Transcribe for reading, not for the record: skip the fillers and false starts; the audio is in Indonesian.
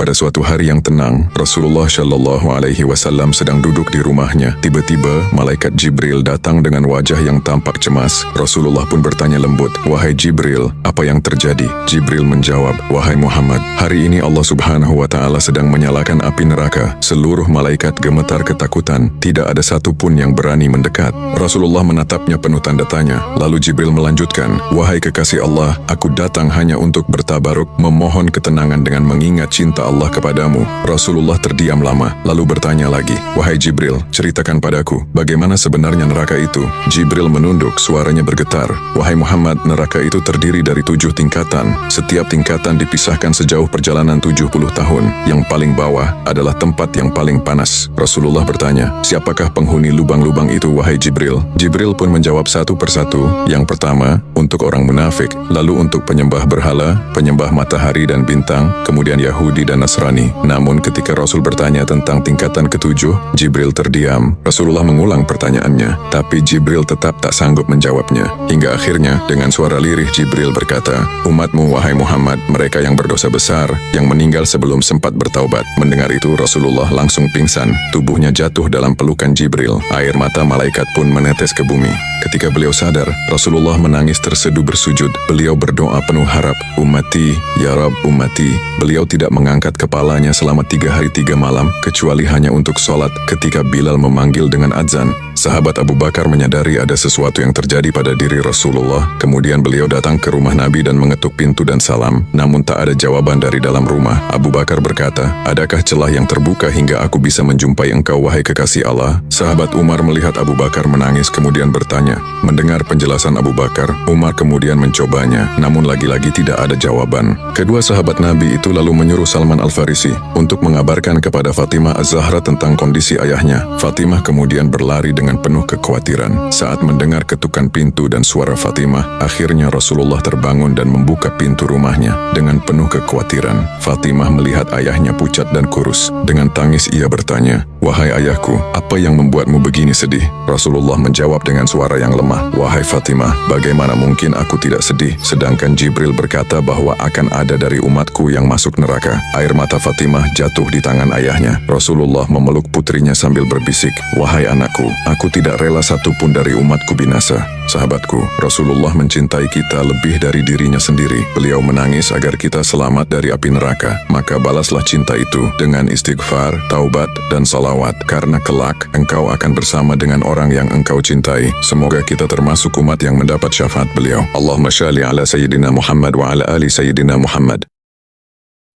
Pada suatu hari yang tenang, Rasulullah Shallallahu Alaihi Wasallam sedang duduk di rumahnya. Tiba-tiba, malaikat Jibril datang dengan wajah yang tampak cemas. Rasulullah pun bertanya lembut, "Wahai Jibril, apa yang terjadi?" Jibril menjawab, "Wahai Muhammad, hari ini Allah Subhanahu wa Ta'ala sedang menyalakan api neraka. Seluruh malaikat gemetar ketakutan. Tidak ada satupun yang berani mendekat." Rasulullah menatapnya penuh tanda tanya. Lalu Jibril melanjutkan, "Wahai kekasih Allah, aku datang hanya untuk bertabaruk, memohon ketenangan dengan mengingat cinta Allah kepadamu." Rasulullah terdiam lama, lalu bertanya lagi, "Wahai Jibril, ceritakan padaku, bagaimana sebenarnya neraka itu?" Jibril menunduk, suaranya bergetar, "Wahai Muhammad, neraka itu terdiri dari 7 tingkatan. Setiap tingkatan dipisahkan sejauh perjalanan 70 tahun. Yang paling bawah adalah tempat yang paling panas." Rasulullah bertanya, "Siapakah penghuni lubang-lubang itu, wahai Jibril?" Jibril pun menjawab satu persatu. Yang pertama, untuk orang munafik, lalu untuk penyembah berhala, penyembah matahari dan bintang, kemudian Yahudi dan Nasrani. Namun ketika Rasul bertanya tentang tingkatan ke-7, Jibril terdiam. Rasulullah mengulang pertanyaannya, tapi Jibril tetap tak sanggup menjawabnya. Hingga akhirnya, dengan suara lirih Jibril berkata, "Umatmu, wahai Muhammad, mereka yang berdosa besar, yang meninggal sebelum sempat bertaubat." Mendengar itu, Rasulullah langsung pingsan. Tubuhnya jatuh dalam pelukan Jibril. Air mata malaikat pun menetes ke bumi. Ketika beliau sadar, Rasulullah menangis terseduh bersujud. Beliau berdoa penuh harap, "Ummati, ya Rabb, ummati." Beliau tidak mengangkat kepalanya selama 3 hari 3 malam, kecuali hanya untuk sholat ketika Bilal memanggil dengan azan. Sahabat Abu Bakar menyadari ada sesuatu yang terjadi pada diri Rasulullah. Kemudian beliau datang ke rumah Nabi dan mengetuk pintu dan salam. Namun tak ada jawaban dari dalam rumah. Abu Bakar berkata, "Adakah celah yang terbuka hingga aku bisa menjumpai engkau, wahai kekasih Allah?" Sahabat Umar melihat Abu Bakar menangis kemudian bertanya. Mendengar penjelasan Abu Bakar, Umar kemudian mencobanya. Namun lagi-lagi tidak ada jawaban. Kedua sahabat Nabi itu lalu menyuruh Salman Al-Farisi untuk mengabarkan kepada Fatimah Az-Zahra tentang kondisi ayahnya. Fatimah kemudian berlari dengan penuh kekhawatiran. Saat mendengar ketukan pintu dan suara Fatimah, akhirnya Rasulullah terbangun dan membuka pintu rumahnya. Dengan penuh kekhawatiran, Fatimah melihat ayahnya pucat dan kurus. Dengan tangis ia bertanya, "Wahai ayahku, apa yang membuatmu begini sedih?" Rasulullah menjawab dengan suara yang lemah, "Wahai Fatimah, bagaimana mungkin aku tidak sedih, sedangkan Jibril berkata bahwa akan ada dari umatku yang masuk neraka." Air mata Fatimah jatuh di tangan ayahnya. Rasulullah memeluk putrinya sambil berbisik, "Wahai anakku, aku tidak rela satupun dari umatku binasa." Sahabatku, Rasulullah mencintai kita lebih dari dirinya sendiri. Beliau menangis agar kita selamat dari api neraka. Maka balaslah cinta itu dengan istighfar, taubat, dan salawat. Karena kelak, engkau akan bersama dengan orang yang engkau cintai. Semoga kita termasuk umat yang mendapat syafaat beliau. Allahumma shalli ala Sayyidina Muhammad wa ala ali Sayyidina Muhammad.